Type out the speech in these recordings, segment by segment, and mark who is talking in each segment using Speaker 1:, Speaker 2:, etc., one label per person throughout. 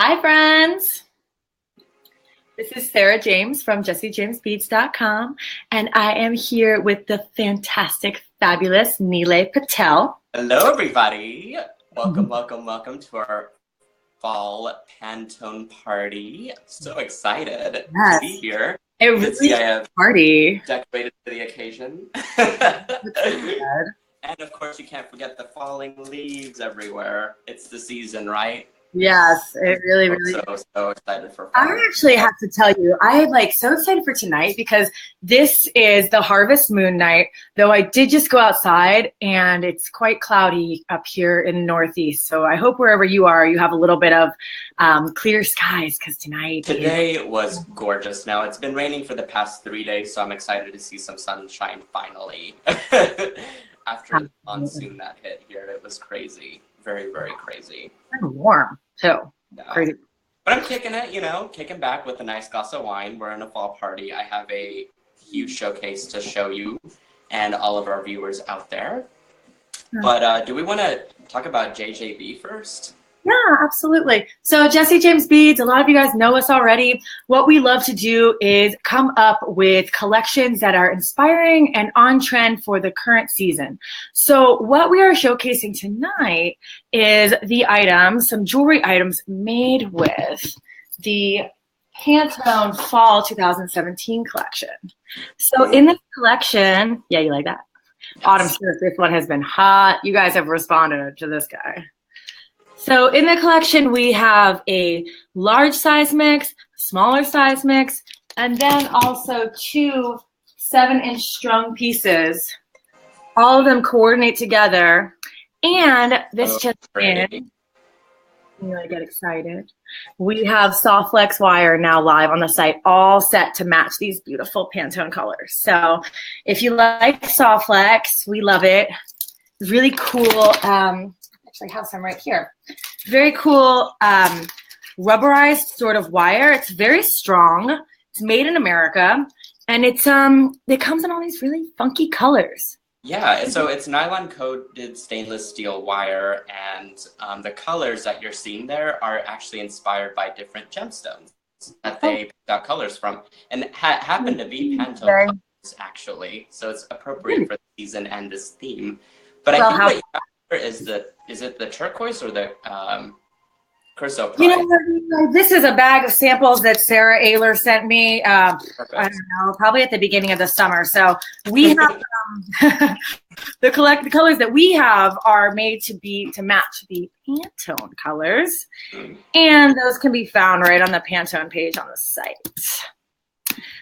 Speaker 1: Hi, friends. This is Sarah James from JessieJamesBeads.com, and I am here with the fantastic, fabulous Nealay Patel.
Speaker 2: Hello, everybody. Welcome to our fall Pantone party. So excited to be
Speaker 1: Yes,
Speaker 2: here.
Speaker 1: it
Speaker 2: You can
Speaker 1: really
Speaker 2: see
Speaker 1: is
Speaker 2: I have
Speaker 1: a party.
Speaker 2: decorated for the occasion.
Speaker 1: Looks so good.
Speaker 2: And of course, you can't forget the falling leaves everywhere. It's the season, right?
Speaker 1: Yes, it really,
Speaker 2: So,
Speaker 1: really.
Speaker 2: so excited for
Speaker 1: I
Speaker 2: fall.
Speaker 1: actually have to tell you, I am like so excited for tonight because this is the harvest moon night. Though I did just go outside and it's quite cloudy up here in the Northeast. So I hope wherever you are, you have a little bit of clear skies because tonight is.
Speaker 2: Today was gorgeous. Now, it's been raining for the past 3 days, so I'm excited to see some sunshine finally. After the monsoon that hit here, it was crazy. Very, very crazy.
Speaker 1: Kind of warm too.
Speaker 2: Yeah.
Speaker 1: Crazy.
Speaker 2: But I'm kicking it, kicking back with a nice glass of wine. We're in a fall party. I have a huge showcase to show you and all of our viewers out there. But do we want to talk about JJB first?
Speaker 1: Yeah, absolutely. So Jessie James Beads, a lot of you guys know us already. What we love to do is come up with collections that are inspiring and on trend for the current season. So what we are showcasing tonight is the items, some jewelry items made with the Pantone Fall 2017 collection. So in this collection, yeah, you like that?
Speaker 2: Yes.
Speaker 1: Autumn Spirit, this one has been hot. You guys have responded to this guy. So in the collection, we have a large size mix, smaller size mix, and then also two 7-inch strung pieces. All of them coordinate together. And this just in, you know, I get excited. We have soft flex wire now live on the site, all set to match these beautiful Pantone colors. So if you like soft flex, we love it. Really cool. Actually have some right here. Very cool rubberized sort of wire. It's very strong. It's made in America, and it comes in all these really funky colors.
Speaker 2: Yeah, so it's nylon coated stainless steel wire, and the colors that you're seeing there are actually inspired by different gemstones that they picked out colors from, and happen to be Pantone colors actually. So it's appropriate for the season and this theme. But I think what you have here is it the turquoise or the chrysoprase?
Speaker 1: You know, this is a bag of samples that Sarah Ayler sent me. I don't know, probably at the beginning of the summer. So we have the colors that we have are made to match the Pantone colors, and those can be found right on the Pantone page on the site.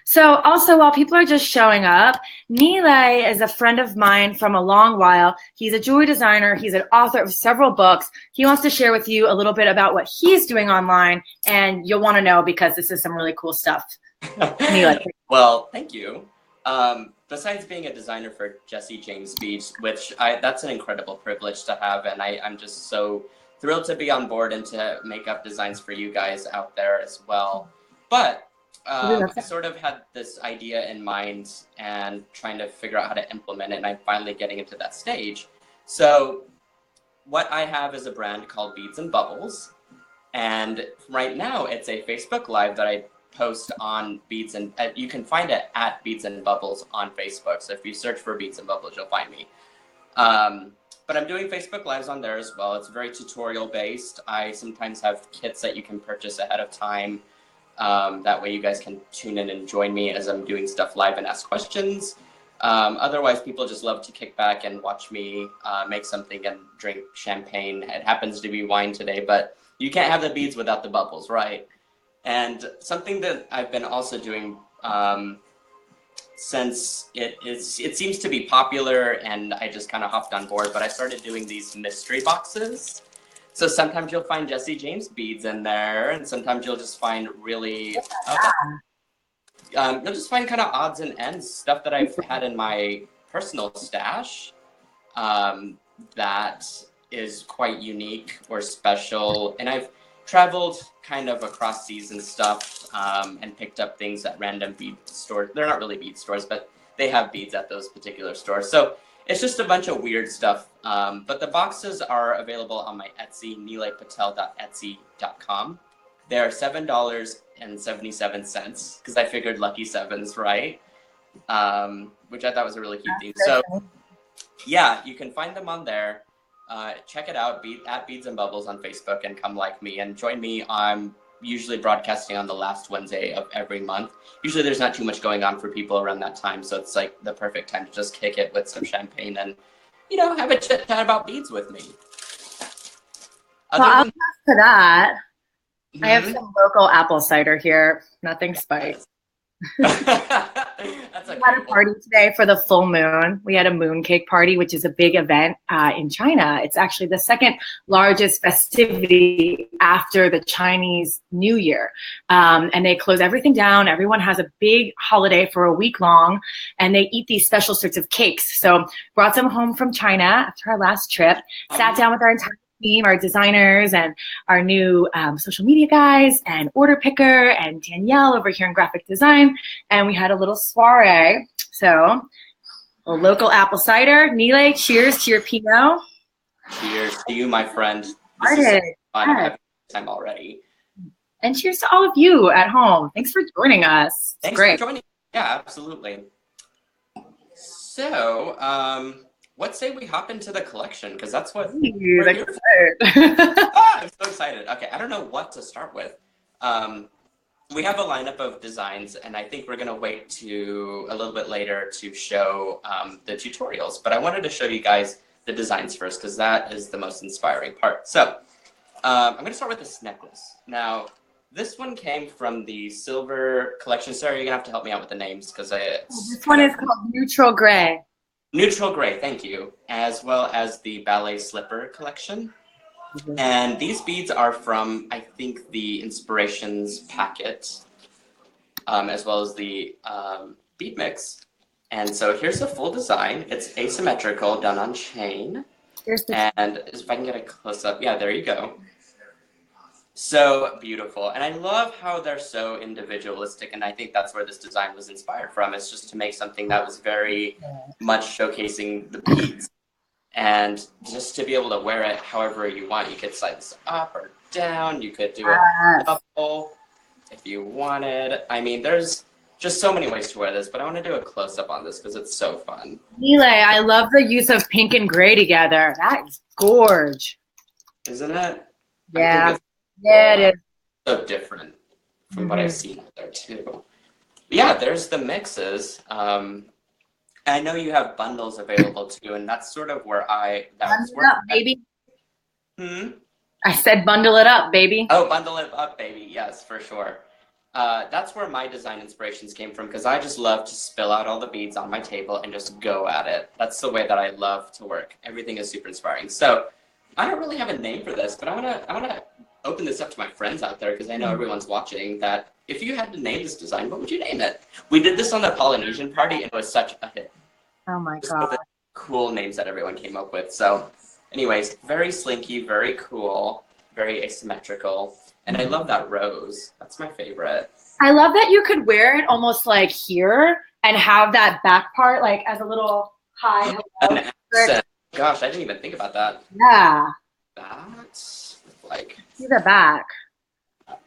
Speaker 1: So also, while people are just showing up, Nilay is a friend of mine from a long while. He's a jewelry designer. He's an author of several books. He wants to share with you a little bit about what he's doing online, and you'll want to know because this is some really cool stuff. Nilay.
Speaker 2: Well, thank you. Besides being a designer for Jessie James Beads, that's an incredible privilege to have, and I'm just so thrilled to be on board and to make up designs for you guys out there as well. But I sort of had this idea in mind and trying to figure out how to implement it, and I'm finally getting into that stage. So what I have is a brand called Beads and Bubbles, and right now it's a Facebook Live that I post on Beads, and you can find it at Beads and Bubbles on Facebook. So if you search for Beads and Bubbles, you'll find me. But I'm doing Facebook Lives on there as well. It's very tutorial based. I sometimes have kits that you can purchase ahead of time. That way you guys can tune in and join me as I'm doing stuff live and ask questions. Otherwise, people just love to kick back and watch me make something and drink champagne. It happens to be wine today, but you can't have the beads without the bubbles, right? And something that I've been also doing since it seems to be popular, and I just kind of hopped on board, but I started doing these mystery boxes. So sometimes you'll find Jessie James beads in there, and sometimes you'll just find really, you'll just find kind of odds and ends, stuff that I've had in my personal stash that is quite unique or special. And I've traveled kind of across seas and stuff and picked up things at random bead stores. They're not really bead stores, but they have beads at those particular stores. So it's just a bunch of weird stuff. But the boxes are available on my Etsy, nilaypatel.etsy.com. They're $7.77 because I figured lucky sevens, right? Which I thought was a really cute theme. So yeah, you can find them on there. Check it out, at Beads and Bubbles on Facebook, and come like me and join me. I'm usually broadcasting on the last Wednesday of every month. Usually there's not too much going on for people around that time, so it's like the perfect time to just kick it with some champagne and, you know, have a chit chat about beads with me.
Speaker 1: Well, I'll pass to that. I have some local apple cider here. Nothing spiked.
Speaker 2: That's
Speaker 1: we had a party today for the full moon. We had a mooncake party, which is a big event in China. It's actually the second largest festivity after the Chinese New Year. And they close everything down. Everyone has a big holiday for a week long, and they eat these special sorts of cakes. So brought some home from China after our last trip, sat down with our entire team, our designers, and our new social media guys, and order picker, and Danielle over here in graphic design, and we had a little soiree. So, a local apple cider. Nilay, cheers to your Pinot.
Speaker 2: Cheers to you, my friend. This is so fun. I'm having a good time already.
Speaker 1: And cheers to all of you at home. Thanks for joining us.
Speaker 2: Thanks for joining. Yeah, absolutely. So, let's say we hop into the collection, because that's what we're here for. I'm so excited. Okay, I don't know what to start with. We have a lineup of designs, and I think we're going to wait to a little bit later to show the tutorials. But I wanted to show you guys the designs first, because that is the most inspiring part. So I'm going to start with this necklace. Now, this one came from the silver collection. Sarah, you're going to have to help me out with the names, because
Speaker 1: this one is called Neutral Gray.
Speaker 2: Neutral Gray, thank you, as well as the Ballet Slipper collection. And these beads are from, I think, the Inspirations packet, as well as the bead mix. And so here's the full design. It's asymmetrical, done on chain. And if I can get a close-up, yeah, there you go. So beautiful. And I love how they're so individualistic, and I think that's where this design was inspired from. It's just to make something that was very much showcasing the beads, and just to be able to wear it however you want. You could slide this up or down. You could do a double if you wanted. I mean, there's just so many ways to wear this, but I want to do a close-up on this because it's so fun.
Speaker 1: Nilay, I love the use of pink and gray together. That is gorge.
Speaker 2: Isn't it?
Speaker 1: Yeah. Yeah, it is.
Speaker 2: So different from what I've seen out there too. But yeah, there's the mixes. I know you have bundles available too, and that's sort of where
Speaker 1: bundle it up, baby. I said bundle it up, baby.
Speaker 2: Oh, bundle it up, baby. Yes, for sure. That's where my design inspirations came from, because I just love to spill out all the beads on my table and just go at it. That's the way that I love to work. Everything is super inspiring. So I don't really have a name for this, but I wanna open this up to my friends out there, because I know everyone's watching, that if you had to name this design, what would you name it? We did this on the Polynesian party, and it was such a hit.
Speaker 1: Oh my God.
Speaker 2: The cool names that everyone came up with. So anyways, very slinky, very cool, very asymmetrical. And I love that rose. That's my favorite.
Speaker 1: I love that you could wear it almost like here and have that back part like as a little high.
Speaker 2: An accent. Gosh, I didn't even think about that.
Speaker 1: Yeah.
Speaker 2: That's like.
Speaker 1: See the back. Oh,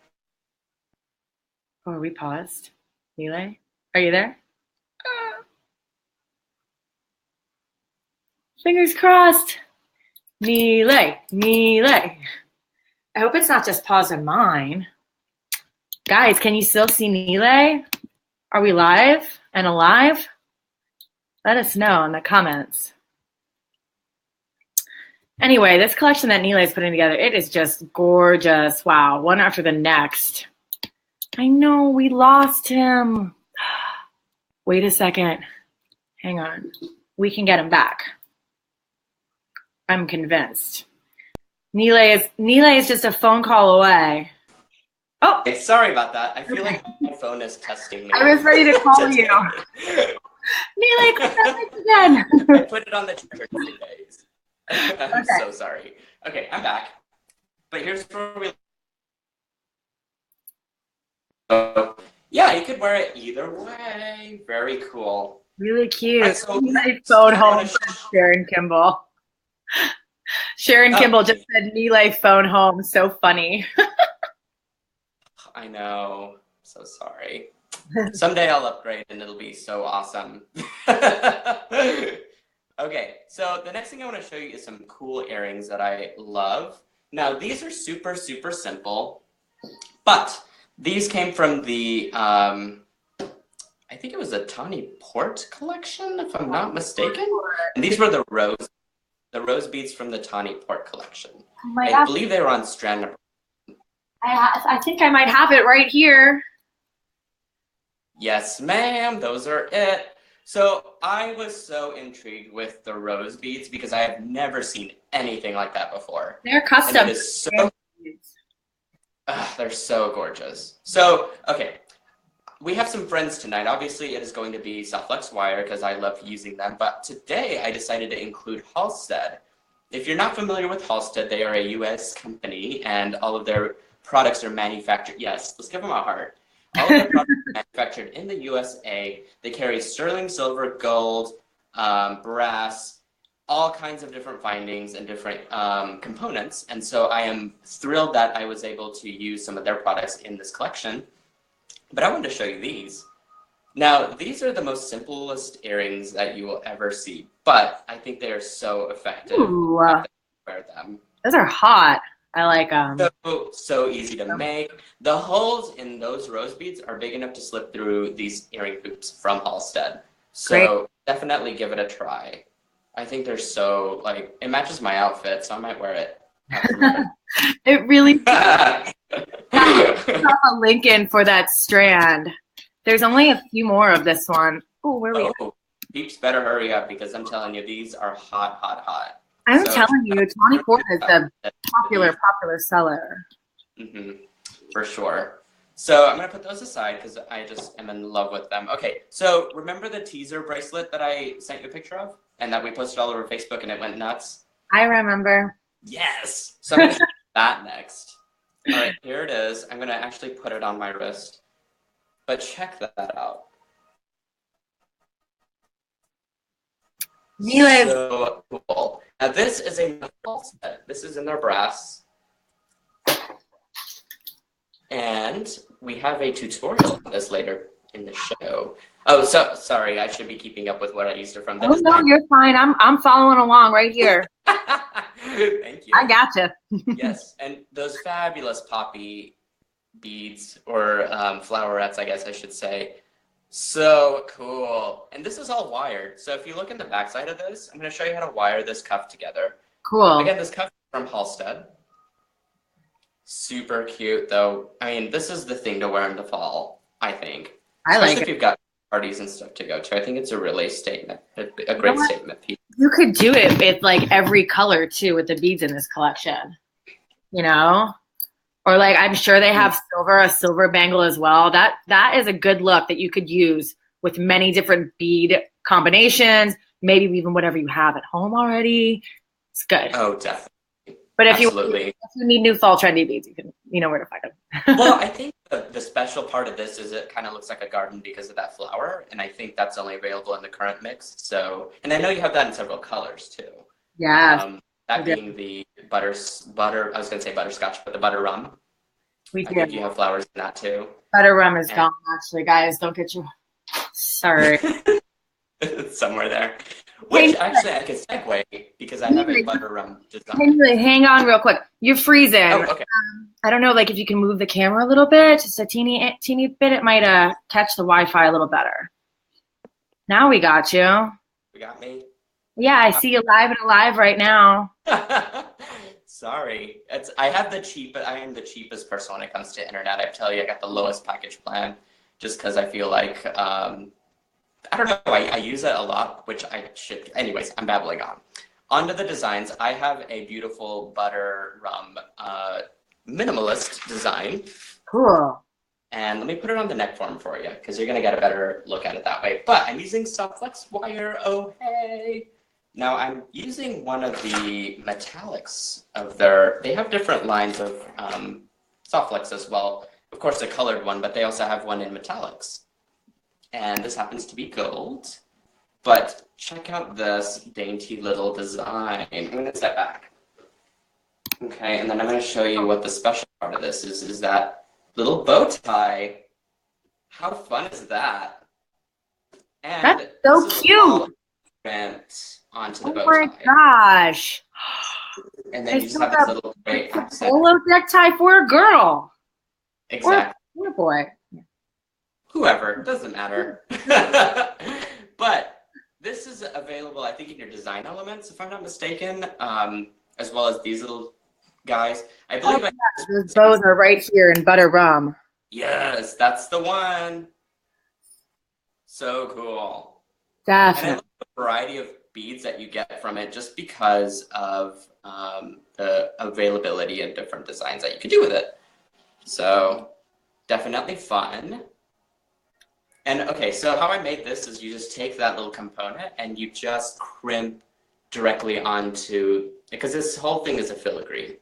Speaker 1: are we paused? Nilay? Are you there? Fingers crossed. Nilay, Nilay. I hope it's not just pause on mine. Guys, can you still see Nilay? Are we live and alive? Let us know in the comments. Anyway, this collection that Nilay is putting together, it is just gorgeous. Wow, one after the next. I know, we lost him. Wait a second. Hang on. We can get him back. I'm convinced. Nilay is just a phone call away. Oh!
Speaker 2: Hey, sorry about that. I feel like my phone is testing me.
Speaker 1: I was ready to call you. Nilay, click that link again.
Speaker 2: I put it on the trigger days. I'm so sorry. Okay, I'm back. But here's where we. Yeah, you could wear it either way. Very cool.
Speaker 1: Really cute.
Speaker 2: Right, so
Speaker 1: Nilay phone home, said Sharon Kimball. Sharon Kimball just said Nilay phone home. So funny.
Speaker 2: I know. So sorry. Someday I'll upgrade and it'll be so awesome. Okay, so the next thing I want to show you is some cool earrings that I love. Now, these are super, super simple, but these came from the, I think it was a Tawny Port collection, if I'm not mistaken. And these were the rose beads from the Tawny Port collection. I believe they were on strand number.
Speaker 1: I think I might have it right here.
Speaker 2: Yes, ma'am, those are it. So I was so intrigued with the rose beads because I have never seen anything like that before.
Speaker 1: They're custom.
Speaker 2: And it is so, they're so gorgeous. So, okay, we have some friends tonight. Obviously, it is going to be Self-Flex wire because I love using them. But today, I decided to include Halstead. If you're not familiar with Halstead, they are a U.S. company, and all of their products are manufactured. Yes, let's give them a heart. All of their products are manufactured in the USA. They carry sterling silver, gold, brass, all kinds of different findings and different components. And so I am thrilled that I was able to use some of their products in this collection. But I wanted to show you these. Now, these are the most simplest earrings that you will ever see, but I think they are so effective.
Speaker 1: Ooh,
Speaker 2: wear them.
Speaker 1: Those are hot. I like them.
Speaker 2: So easy to make. The holes in those rose beads are big enough to slip through these earring hoops from Halstead. So definitely give it a try. I think they're so, like, it matches my outfit, so I might wear it.
Speaker 1: It really does. Drop a link in for that strand. There's only a few more of this one. Oh, where are we?
Speaker 2: Peeps better hurry up because I'm telling you, these are hot, hot, hot.
Speaker 1: I'm telling you, Tawny Port is the popular seller.
Speaker 2: For sure. So I'm going to put those aside because I just am in love with them. Okay, so remember the teaser bracelet that I sent you a picture of? And that we posted all over Facebook and it went nuts?
Speaker 1: I remember.
Speaker 2: Yes! So I'm going to show you that next. All right, here it is. I'm going to actually put it on my wrist. But check that out.
Speaker 1: Nilay.
Speaker 2: So cool. Now this is a metal set. This is in their brass. And we have a tutorial on this later in the show. Oh, so sorry, I should be keeping up with what I used to from this.
Speaker 1: Oh no, you're fine. I'm following along right here.
Speaker 2: Thank you.
Speaker 1: I gotcha.
Speaker 2: Yes, and those fabulous poppy beads or flowerets, I guess I should say. So cool. And this is all wired. So if you look in the backside of this, I'm going to show you how to wire this cuff together.
Speaker 1: Cool.
Speaker 2: Again, this cuff is from Halstead. Super cute, though. I mean, this is the thing to wear in the fall, I think. Especially if you've got parties and stuff to go to. I think it's a really statement, a great statement piece.
Speaker 1: You could do it with like every color too with the beads in this collection. You know? Or like I'm sure they have a silver bangle as well. That is a good look that you could use with many different bead combinations, maybe even whatever you have at home already. It's good.
Speaker 2: Oh, definitely.
Speaker 1: But if you need new fall trendy beads, you know where to find them.
Speaker 2: Well, I think the special part of this is it kind of looks like a garden because of that flower, and I think that's only available in the current mix. So, and I know you have that in several colors too.
Speaker 1: Yeah.
Speaker 2: That being the butter. I was going to say butterscotch, but the butter rum.
Speaker 1: We do.
Speaker 2: I think you have flowers in that too.
Speaker 1: Butter rum is gone, actually, guys. Don't get you. Sorry.
Speaker 2: It's somewhere there. Which actually I could segue because I have a butter rum design.
Speaker 1: Hang on real quick. You're freezing.
Speaker 2: Oh, okay.
Speaker 1: I don't know, like if you can move the camera a little bit, just a teeny bit, it might catch the Wi-Fi a little better. Now we got you.
Speaker 2: We got me?
Speaker 1: Yeah, I see you live and alive right now.
Speaker 2: Sorry. I am the cheapest person when it comes to internet. I tell you, I got the lowest package plan just because I feel like, I don't know, I use it a lot, which I should. Anyways, I'm babbling on. Onto the designs. I have a beautiful butter rum minimalist design.
Speaker 1: Cool.
Speaker 2: And let me put it on the neck form for you because you're going to get a better look at it that way. But I'm using Self-Flex wire. Oh, hey. Now I'm using one of the metallics of they have different lines of Self-Flex as well. Of course, a colored one, but they also have one in metallics. And this happens to be gold. But check out this dainty little design. I'm going to step back. Okay, and then I'm going to show you what the special part of this is that little bow tie. How fun is that? And
Speaker 1: That's so cute.
Speaker 2: Went onto the
Speaker 1: Oh
Speaker 2: bow
Speaker 1: my
Speaker 2: tie.
Speaker 1: gosh.
Speaker 2: And then you
Speaker 1: It's
Speaker 2: just
Speaker 1: like
Speaker 2: have this little great
Speaker 1: a
Speaker 2: accent.
Speaker 1: polo necktie for a girl.
Speaker 2: Exactly.
Speaker 1: Or a boy.
Speaker 2: Whoever, doesn't matter. But this is available, I think, in your design elements, if I'm not mistaken, as well as these little guys. I believe
Speaker 1: those bows are right here in butter rum.
Speaker 2: Yes, that's the one. So cool.
Speaker 1: Definitely.
Speaker 2: And I love the variety of beads that you get from it just because of the availability and different designs that you can do with it. So definitely fun. And okay, so how I made this is you just take that little component and you just crimp directly onto, because this whole thing is a filigree.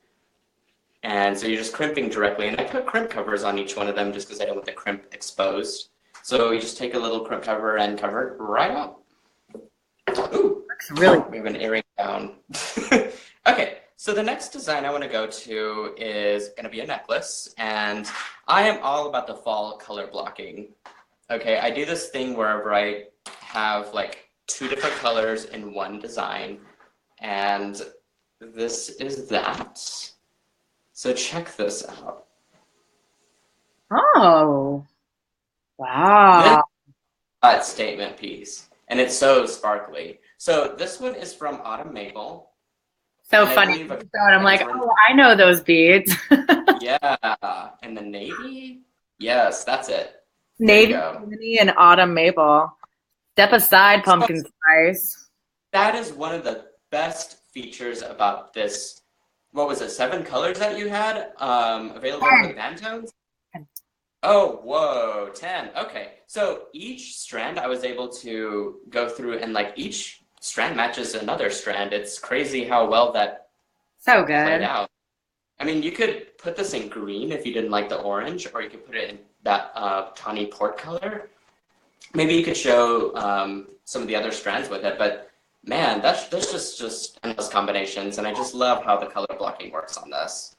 Speaker 2: And so you're just crimping directly. And I put crimp covers on each one of them just because I don't want the crimp exposed. So you just take a little crimp cover and cover it right up. Ooh,
Speaker 1: really.
Speaker 2: We have an earring down. Okay, so the next design I want to go to is going to be a necklace. And I am all about the fall color blocking. Okay, I do this thing wherever I have like 2 different colors in one design, and this is that. So check this out.
Speaker 1: Oh, wow.
Speaker 2: That statement piece, and it's so sparkly. So this one is from Autumn Maple.
Speaker 1: So funny. I'm like, oh, I know those beads.
Speaker 2: Yeah, and the navy? Yes, that's it.
Speaker 1: Navy and autumn maple. Step aside, pumpkin spice.
Speaker 2: That is one of the best features about this. What was it, 7 colors that you had available for the Pantones?
Speaker 1: 10.
Speaker 2: Oh, whoa, 10. Okay. So each strand I was able to go through, and like each strand matches another strand. It's crazy how well that
Speaker 1: played
Speaker 2: out. I mean, you could put this in green if you didn't like the orange, or you could put it in that tawny port color. Maybe you could show some of the other strands with it, but man, there's just endless combinations, and I just love how the color blocking works on this.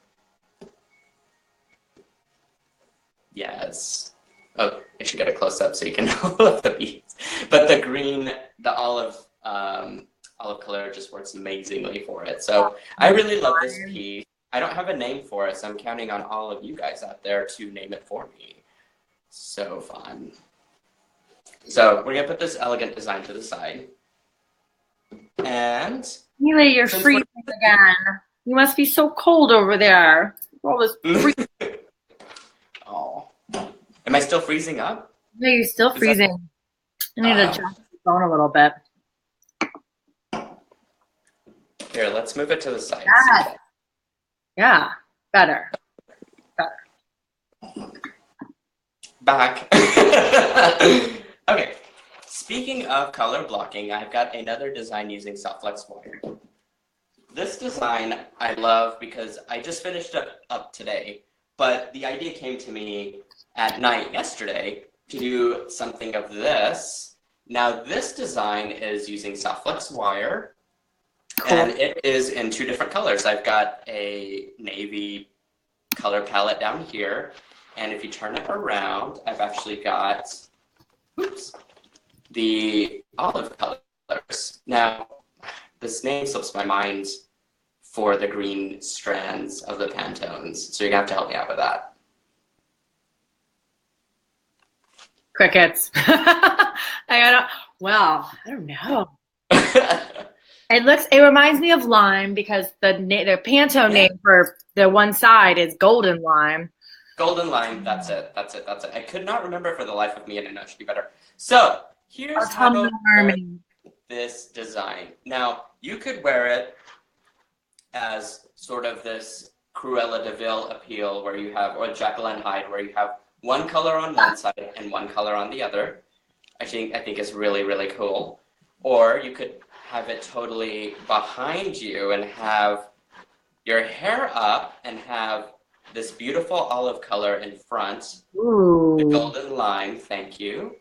Speaker 2: Yes. Oh, I should get a close up so you can know all of the beads. But the green, the olive color just works amazingly for it. So I really love this piece. I don't have a name for it, so I'm counting on all of you guys out there to name it for me. So fun. So we're gonna put this elegant design to the side. And
Speaker 1: Nilay, you're freezing again. You must be so cold over there. All this
Speaker 2: Oh. Am I still freezing up?
Speaker 1: No, you're still freezing. I need to adjust the phone a little bit.
Speaker 2: Here, let's move it to the side.
Speaker 1: Yeah, better.
Speaker 2: Back. Okay. Speaking of color blocking, I've got another design using soft flex wire. This design I love because I just finished it up today, but the idea came to me at night yesterday to do something of this. Now this design is using soft flex wire, and it is in 2 different colors. I've got a navy color palette down here, and if you turn it around, I've actually got, the olive colors. Now, this name slips my mind for the green strands of the Pantones, so you're gonna have to help me out with that.
Speaker 1: Crickets. I don't know. It reminds me of lime because the Pantone name for the one side is golden lime.
Speaker 2: Golden lime, that's it. I could not remember for the life of me, and I know it should be better. So here's how to wear this design. Now, you could wear it as sort of this Cruella de Vil appeal where you have, or Jekyll and Hyde, where you have one color on one side and one color on the other. I think is really, really cool. Or you could have it totally behind you and have your hair up and have this beautiful olive color in front, the golden lime, thank you,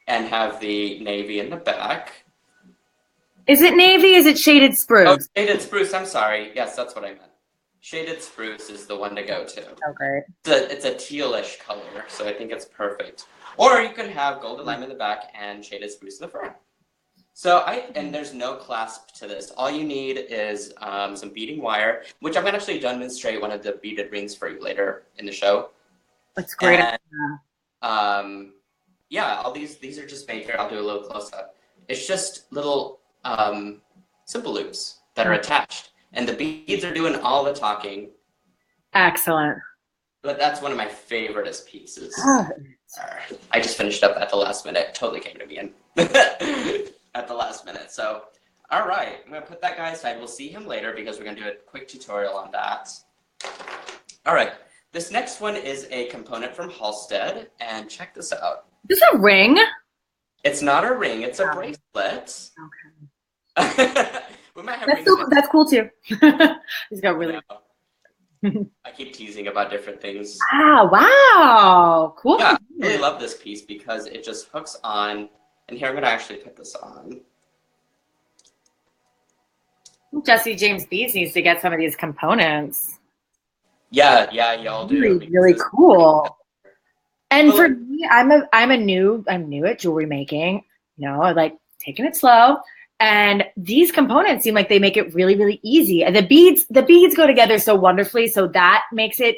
Speaker 2: and have the navy in the back.
Speaker 1: Is it navy? Is it shaded spruce?
Speaker 2: Oh, shaded spruce, I'm sorry. Yes, that's what I meant. shaded spruce is the one to go to.
Speaker 1: Okay.
Speaker 2: It's a tealish color, so I think it's perfect. Or you can have golden lime in the back and shaded spruce in the front. So and there's no clasp to this. All you need is some beading wire, which I'm gonna actually demonstrate one of the beaded rings for you later in the show.
Speaker 1: That's great.
Speaker 2: And, yeah, all these are just made here. I'll do a little close up. It's just little simple loops that are attached, and the beads are doing all the talking.
Speaker 1: Excellent.
Speaker 2: But that's one of my favoriteest pieces. I just finished up at the last minute. Totally came to me in at the last minute. So, all right, I'm gonna put that guy aside. We'll see him later because we're gonna do a quick tutorial on that. All right, this next one is a component from Halstead, and check this out.
Speaker 1: Is this a ring?
Speaker 2: It's not a ring. It's a bracelet.
Speaker 1: Okay.
Speaker 2: We might have rings.
Speaker 1: That's cool too. He's got really.
Speaker 2: I keep teasing about different things.
Speaker 1: Wow, cool.
Speaker 2: Yeah, I really love this piece because it just hooks on. And here I'm gonna actually put this on.
Speaker 1: Jesse James Beads needs to get some of these components.
Speaker 2: Yeah, y'all do.
Speaker 1: Really cool. And for me, I'm new at jewelry making. You know, I like taking it slow. And these components seem like they make it really, really easy. And the beads go together so wonderfully. So that makes it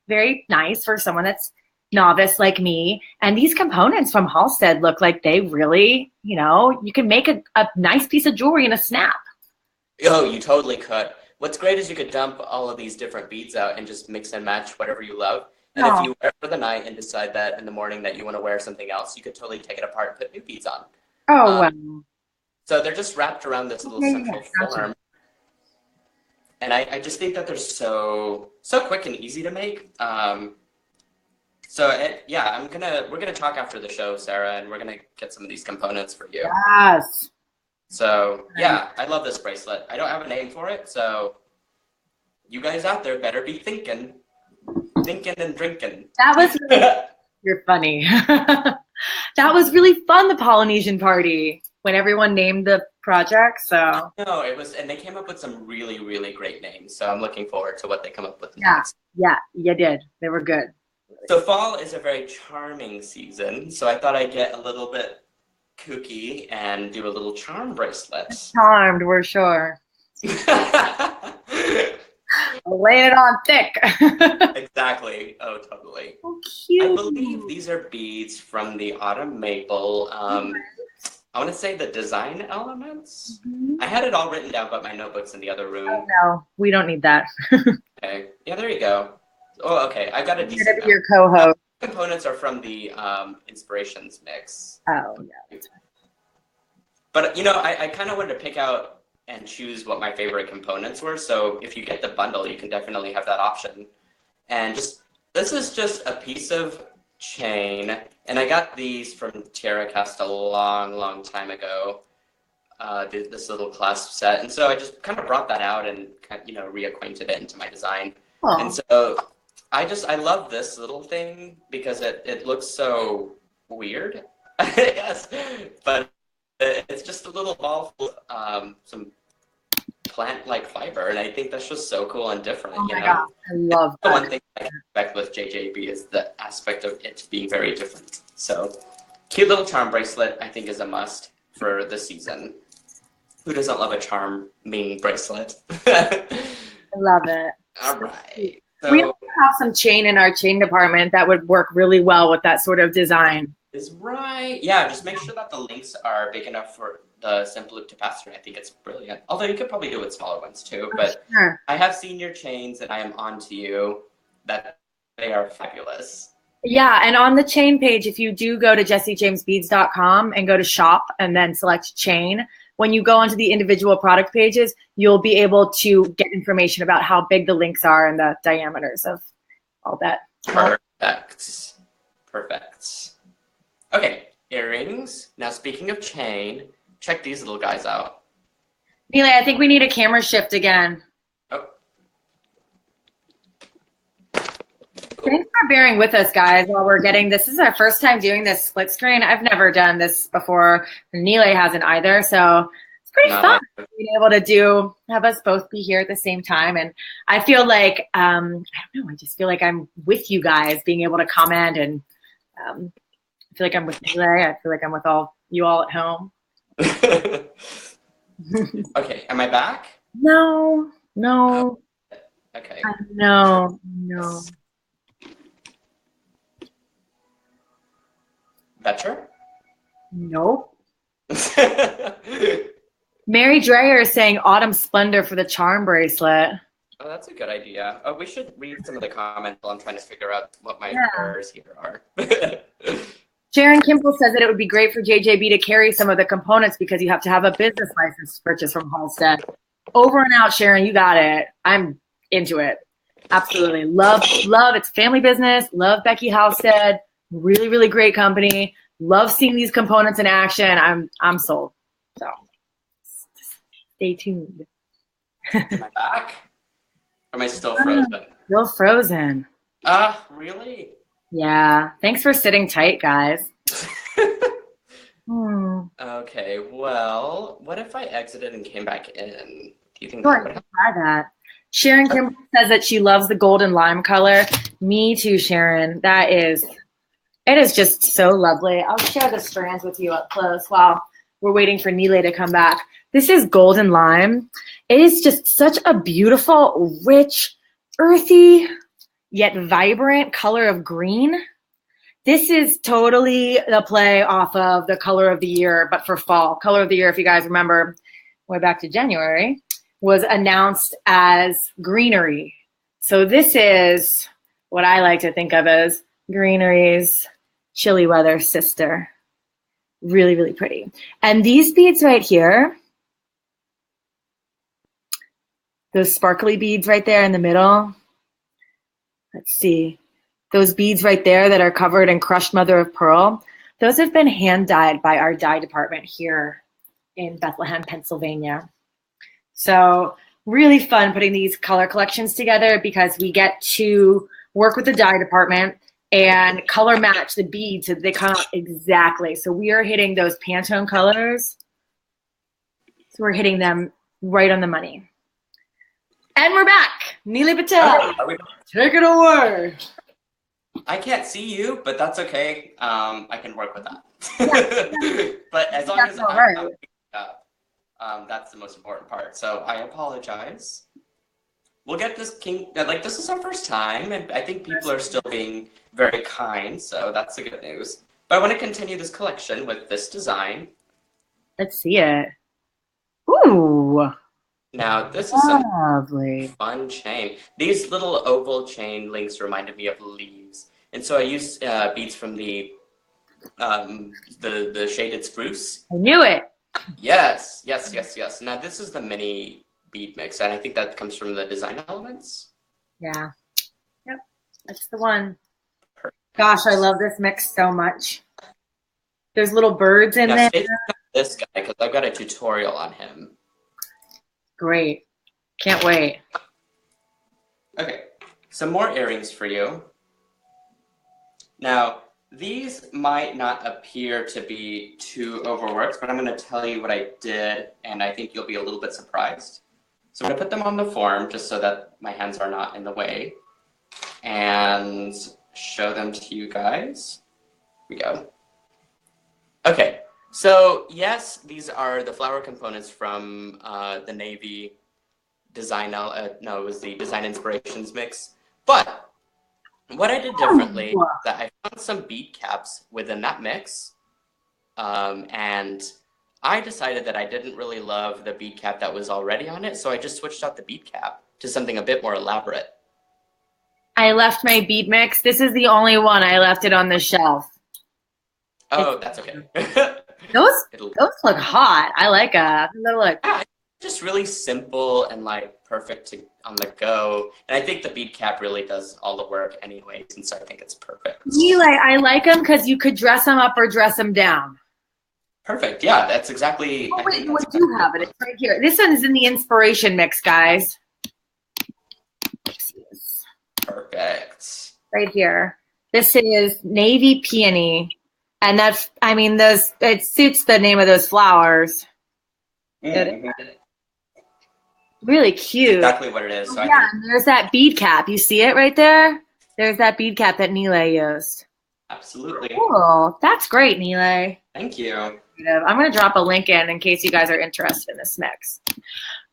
Speaker 1: very nice for someone that's novice like me. And these components from Halstead look like they really, you know, you can make a nice piece of jewelry in a snap.
Speaker 2: Oh, you totally could. What's great is you could dump all of these different beads out and just mix and match whatever you love. And if you wear it for the night and decide that in the morning that you want to wear something else, you could totally take it apart and put new beads on.
Speaker 1: Oh, wow.
Speaker 2: So they're just wrapped around this little central form. And I just think that they're so quick and easy to make. We're gonna talk after the show, Sarah, and we're gonna get some of these components for you.
Speaker 1: Yes.
Speaker 2: So yeah, I love this bracelet. I don't have a name for it, so you guys out there better be thinking and drinking.
Speaker 1: That was really, you're funny. That was really fun, the Polynesian party, when everyone named the project. So
Speaker 2: no, it was, and they came up with some really, really great names. So I'm looking forward to what they come up with
Speaker 1: next. Yeah, you did. They were good.
Speaker 2: So fall is a very charming season. So I thought I'd get a little bit kooky and do a little charm bracelet.
Speaker 1: Charmed, we're sure. Laying it on thick.
Speaker 2: Exactly. Oh, totally.
Speaker 1: So cute.
Speaker 2: I believe these are beads from the autumn maple. I want to say the design elements. I had it all written down, but my notebook's in the other room.
Speaker 1: Oh, no, we don't need that.
Speaker 2: Okay. Yeah, there you go. Oh, okay. I got a decent.
Speaker 1: You're gonna be your co-host.
Speaker 2: Components are from the inspirations mix.
Speaker 1: Oh, yeah.
Speaker 2: But you know, I kind of wanted to pick out and choose what my favorite components were. So if you get the bundle, you can definitely have that option. And this is just a piece of chain, and I got these from Tierra Cast a long time ago. This little clasp set, and so I just kind of brought that out and reacquainted it into my design. Aww. And so I love this little thing because it looks so weird, yes, but it's just a little ball full of some plant-like fiber, and I think that's just so cool and different.
Speaker 1: Oh my God, I love that.
Speaker 2: The one thing I expect with JJB is the aspect of it being very different. So, cute little charm bracelet, I think, is a must for this season. Who doesn't love a charming bracelet?
Speaker 1: I love it.
Speaker 2: All right. So,
Speaker 1: we also have some chain in our chain department that would work really well with that sort of design.
Speaker 2: Is right. Yeah, just make sure that the links are big enough for the simple loop to pass through. I think it's brilliant. Although you could probably do it with smaller ones too. But sure. I have seen your chains and I am on to you that they are fabulous.
Speaker 1: Yeah, and on the chain page, if you do go to jessiejamesbeads.com and go to shop and then select chain, when you go onto the individual product pages, you'll be able to get information about how big the links are and the diameters of all that.
Speaker 2: Perfect. Okay, earrings. Now, speaking of chain, check these little guys out.
Speaker 1: Nilay, I think we need a camera shift again.
Speaker 2: Oh.
Speaker 1: Thanks for bearing with us, guys, while we're getting this. This is our first time doing this split screen. I've never done this before. Nealay hasn't either, so it's pretty fun being able to have us both be here at the same time. And I feel like, I don't know, I just feel like I'm with you guys being able to comment, and I feel like I'm with Nilay. I feel like I'm with you all at home.
Speaker 2: Okay, am I back?
Speaker 1: No.
Speaker 2: Okay.
Speaker 1: No.
Speaker 2: Better?
Speaker 1: Nope. Mary Dreyer is saying Autumn Splendor for the charm bracelet.
Speaker 2: Oh, that's a good idea. Oh, we should read some of the comments while I'm trying to figure out what my errors here are.
Speaker 1: Sharon Kimball says that it would be great for JJB to carry some of the components because you have to have a business license to purchase from Halstead. Over and out, Sharon. You got it. I'm into it. Absolutely. Love. It's a family business. Love Becky Halstead. Really, really great company. Love seeing these components in action. I'm sold. So stay tuned.
Speaker 2: Am I back? Or am I still frozen?
Speaker 1: Still frozen.
Speaker 2: Really?
Speaker 1: Yeah. Thanks for sitting tight, guys.
Speaker 2: Okay, well, what if I exited and came back in? Do you think
Speaker 1: that would help? Try that. Sharon Kimball says that she loves the golden lime color. Me too, Sharon. It is just so lovely. I'll share the strands with you up close while we're waiting for Nealay to come back. This is golden lime. It is just such a beautiful, rich, earthy, yet vibrant color of green. This is totally the play off of the color of the year, but for fall. Color of the year, if you guys remember, way back to January, was announced as greenery. So this is what I like to think of as greenery's chilly weather sister. Really, really pretty. And these beads right here, those sparkly beads right there in the middle. Let's see. Those beads right there that are covered in crushed mother of pearl, those have been hand dyed by our dye department here in Bethlehem, Pennsylvania. So really fun putting these color collections together because we get to work with the dye department and color match the beads so they come out exactly. So we are hitting those Pantone colors. So we're hitting them right on the money. And we're back. Nealay Patel, take it away.
Speaker 2: I can't see you, but that's okay. I can work with that. But as long as I'm up, that's the most important part. So I apologize. We'll get this this is our first time, and I think people are still being very kind, so that's the good news. But I want to continue this collection with this design.
Speaker 1: Let's see it. Ooh.
Speaker 2: Now, this is lovely. Some fun chain. These little oval chain links reminded me of leaves. And so I used beads from the shaded spruce.
Speaker 1: I knew it.
Speaker 2: Yes. Now, this is the mini bead mix, and I think that comes from the design elements.
Speaker 1: Yeah. Yep. That's the one. Perfect. Gosh, I love this mix so much. There's little birds in there.
Speaker 2: It's not this guy, because I've got a tutorial on him.
Speaker 1: Great. Can't wait.
Speaker 2: Okay, some more earrings for you. Now, these might not appear to be too overworked, but I'm going to tell you what I did, and I think you'll be a little bit surprised. So I'm going to put them on the form just so that my hands are not in the way, and show them to you guys. Here we go. Okay. So yes, these are the flower components from the Navy design. It was the Design Inspirations mix. But what I did differently is that I found some bead caps within that mix, and I decided that I didn't really love the bead cap that was already on it, so I just switched out the bead cap to something a bit more elaborate.
Speaker 1: I left my bead mix. This is the only one I left it on the shelf.
Speaker 2: Oh, that's okay.
Speaker 1: Those look hot. I like them. They look
Speaker 2: just really simple and like perfect on the go. And I think the bead cap really does all the work anyways, and so I think it's perfect.
Speaker 1: Nilay, I like them because you could dress them up or dress them down.
Speaker 2: Perfect. Yeah, that's exactly.
Speaker 1: Oh, wait, you do have it. It's right here. This one is in the inspiration mix, guys.
Speaker 2: Perfect.
Speaker 1: Right here. This is navy peony. And that's, it suits the name of those flowers.
Speaker 2: Mm-hmm.
Speaker 1: Really cute.
Speaker 2: Exactly what it is. So
Speaker 1: yeah, and there's that bead cap. You see it right there? There's that bead cap that Nealay used.
Speaker 2: Absolutely.
Speaker 1: Cool. That's great, Nealay.
Speaker 2: Thank you.
Speaker 1: I'm going to drop a link in case you guys are interested in this mix.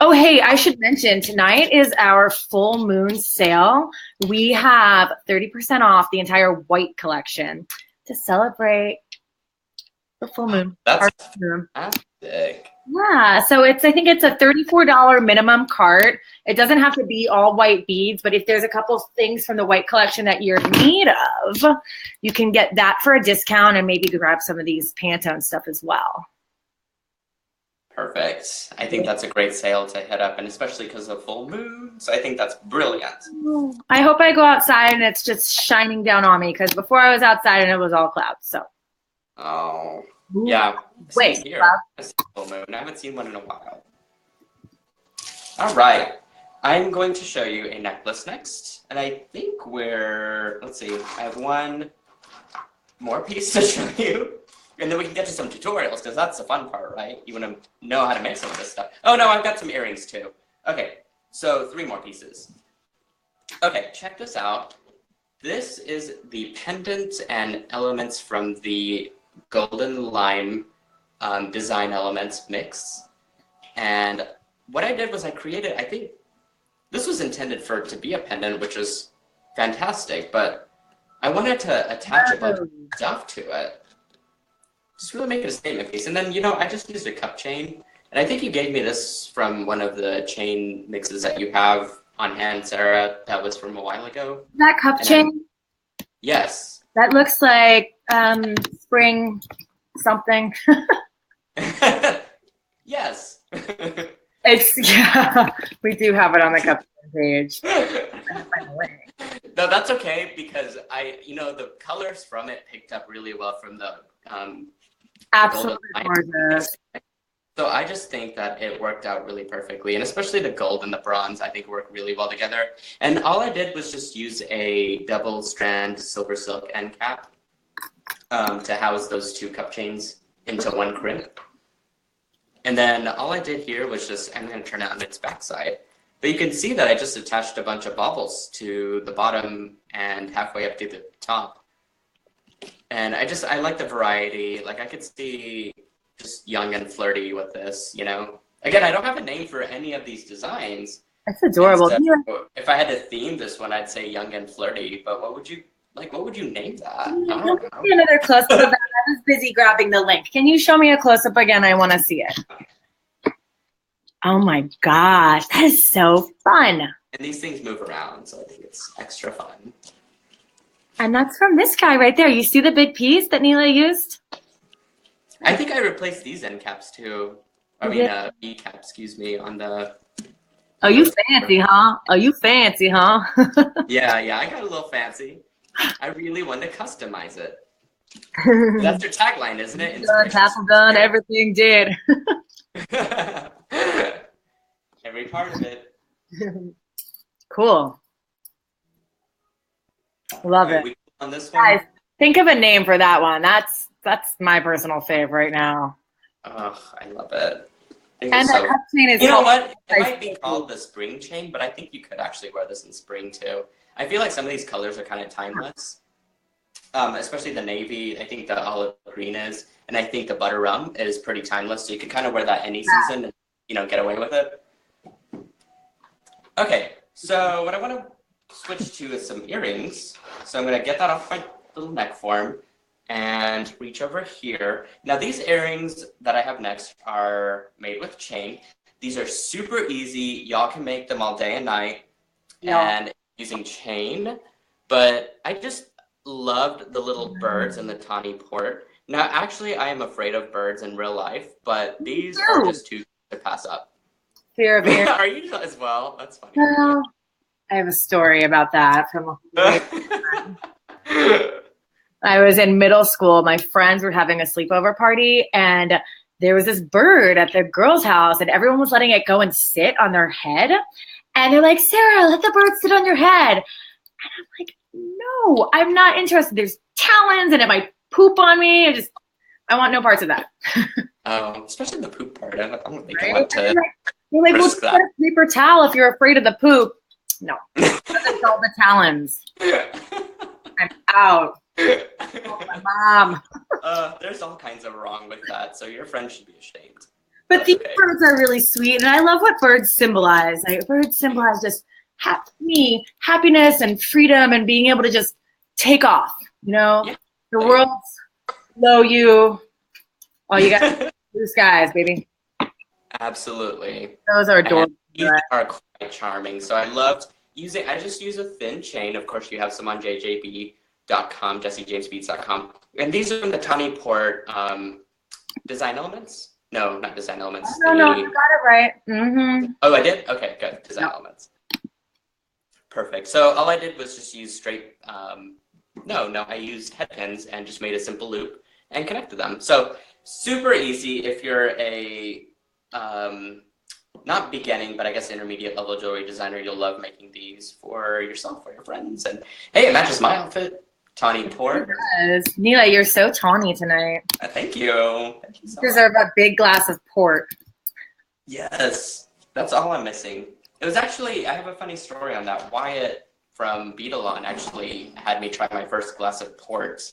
Speaker 1: Oh, hey, I should mention tonight is our full moon sale. We have 30% off the entire white collection to celebrate the full moon.
Speaker 2: That's fantastic.
Speaker 1: Yeah, so I think it's a $34 minimum cart. It doesn't have to be all white beads, but if there's a couple things from the white collection that you're in need of, you can get that for a discount and maybe grab some of these Pantone stuff as well.
Speaker 2: Perfect. I think that's a great sale to hit up, and especially because of full moon. So I think that's brilliant.
Speaker 1: I hope I go outside and it's just shining down on me, because before I was outside and it was all clouds. So.
Speaker 2: Oh. Yeah.
Speaker 1: Wait.
Speaker 2: Here. I see full moon. I haven't seen one in a while. All right. I'm going to show you a necklace next, and I think let's see. I have one more piece to show you. And then we can get to some tutorials, because that's the fun part, right? You want to know how to make some of this stuff. Oh, no, I've got some earrings, too. Okay, so 3 more pieces. Okay, check this out. This is the pendant and elements from the Golden Lime Design Elements mix. And what I did was I think this was intended for it to be a pendant, which is fantastic, but I wanted to attach a bunch of stuff to it. Just really make it a statement piece. And then, I just used a cup chain. And I think you gave me this from one of the chain mixes that you have on hand, Sarah. That was from a while ago.
Speaker 1: That cup chain?
Speaker 2: Yes.
Speaker 1: That looks like spring something.
Speaker 2: Yes.
Speaker 1: We do have it on the cup page.
Speaker 2: No, that's okay, because the colors from it picked up really well from the
Speaker 1: absolutely gorgeous.
Speaker 2: So I just think that it worked out really perfectly, and especially the gold and the bronze, I think work really well together. And all I did was just use a double strand silver silk end cap to house those 2 cup chains into one crimp. And then all I did here was I'm going to turn it on its backside. But you can see that I just attached a bunch of baubles to the bottom and halfway up to the top. And I like the variety. Like, I could see just young and flirty with this, Again, I don't have a name for any of these designs.
Speaker 1: That's adorable.
Speaker 2: So if I had to theme this one, I'd say young and flirty. But what would you name that? I don't know.
Speaker 1: Another close-up of that. I was busy grabbing the link. Can you show me a close-up again? I want to see it. Oh my gosh, that is so fun.
Speaker 2: And these things move around, so I think it's extra fun.
Speaker 1: And that's from this guy right there. You see the big piece that Nilay used?
Speaker 2: I think I replaced these end caps too. E cap, excuse me, on the...
Speaker 1: Oh, you fancy, huh?
Speaker 2: Yeah, I got a little fancy. I really wanted to customize it. That's your tagline, isn't it?
Speaker 1: Done, everything did.
Speaker 2: Every part of it.
Speaker 1: Cool. Love it.
Speaker 2: On this one?
Speaker 1: Guys, think of a name for that one. That's my personal favorite right now.
Speaker 2: Oh, I love it.
Speaker 1: And the cup chain is...
Speaker 2: You know what? It might be called the spring chain, but I think you could actually wear this in spring too. I feel like some of these colors are kind of timeless. Especially the navy. I think the olive green is. And I think the butter rum is pretty timeless. So you could kind of wear that any season and, get away with it. Okay. So what I want to switch to is some earrings. So I'm going to get that off my little neck form and reach over here. Now these earrings that I have next are made with chain. These are super easy. Y'all can make them all day and night and using chain. But I just loved the little birds and the tawny port. Now actually I am afraid of birds in real life, but these are just too to pass up.
Speaker 1: Fear of earrings.
Speaker 2: Are you as well? That's funny.
Speaker 1: Well, I have a story about that from I was in middle school. My friends were having a sleepover party, and there was this bird at the girls' house, and everyone was letting it go and sit on their head. And they're like, Sarah, let the bird sit on your head. And I'm like, no, I'm not interested. There's talons, and it might poop on me. I want no parts of that.
Speaker 2: Especially the poop part. I don't think I
Speaker 1: Right?
Speaker 2: want to
Speaker 1: You're like, well,
Speaker 2: risk
Speaker 1: just
Speaker 2: that.
Speaker 1: get a paper towel if you're afraid of the poop. No. That's all the talons. I'm out. Oh, my mom.
Speaker 2: There's all kinds of wrong with that, so your friend should be ashamed.
Speaker 1: But these
Speaker 2: Okay.
Speaker 1: birds are really sweet, and I love what birds symbolize. Like, birds symbolize just happiness and freedom and being able to just take off. You know,
Speaker 2: Yeah.
Speaker 1: the world's below you. All you got blue skies, baby.
Speaker 2: Absolutely.
Speaker 1: Those are adorable.
Speaker 2: These are quite charming. So I loved using. I just use a thin chain. Of course, you have some on jjb.com, jessijamesbeads.com, and these are from the Tawny Port design elements. No, not design elements.
Speaker 1: No, you got it right. Mm-hmm.
Speaker 2: Oh, I did? Okay, good. Design elements. Perfect. So all I did was just use straight, I used head pins and just made a simple loop and connected them. So super easy if you're a, not beginning, but I guess intermediate level jewelry designer. You'll love making these for yourself or your friends. And hey, it matches my outfit. Tawny Port.
Speaker 1: It does. Nilay, you're so tawny tonight.
Speaker 2: Thank you. Thank you so much.
Speaker 1: Deserve a big glass of port.
Speaker 2: Yes, that's all I'm missing. It was actually, I have a funny story on that. Wyatt from Beadalon actually had me try my first glass of port.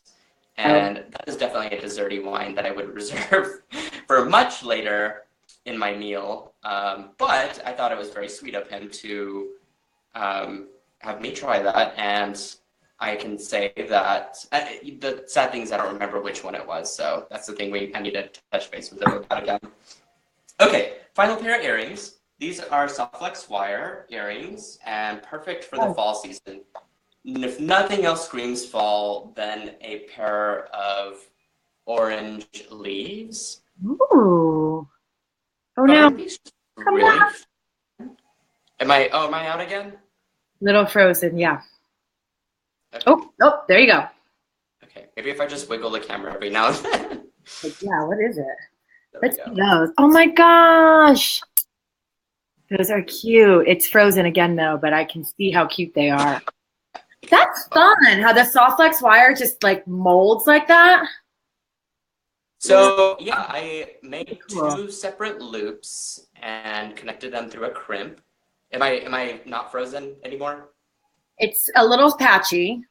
Speaker 2: And that is definitely a desserty wine that I would reserve for much later in my meal. But I thought it was very sweet of him to have me try that. And I can say that the sad thing is I don't remember which one it was. So that's the thing I need to touch base with him about again. Okay, final pair of earrings. These are soft flex wire earrings and perfect for the fall season. And if nothing else screams fall, then a pair of orange leaves.
Speaker 1: Ooh. Oh no.
Speaker 2: Really? Am I out again?
Speaker 1: Little frozen, yeah.
Speaker 2: Okay.
Speaker 1: Oh, there you go.
Speaker 2: Okay, maybe if I just wiggle the camera every now and then.
Speaker 1: Yeah, what is it?
Speaker 2: There
Speaker 1: Let's
Speaker 2: we
Speaker 1: see
Speaker 2: go.
Speaker 1: those. Oh my gosh. Those are cute. It's frozen again though, but I can see how cute they are. That's fun. How the soft flex wire just like molds like that.
Speaker 2: So yeah, I made
Speaker 1: Cool.
Speaker 2: 2 separate loops and connected them through a crimp. Am I not frozen anymore?
Speaker 1: It's a little patchy.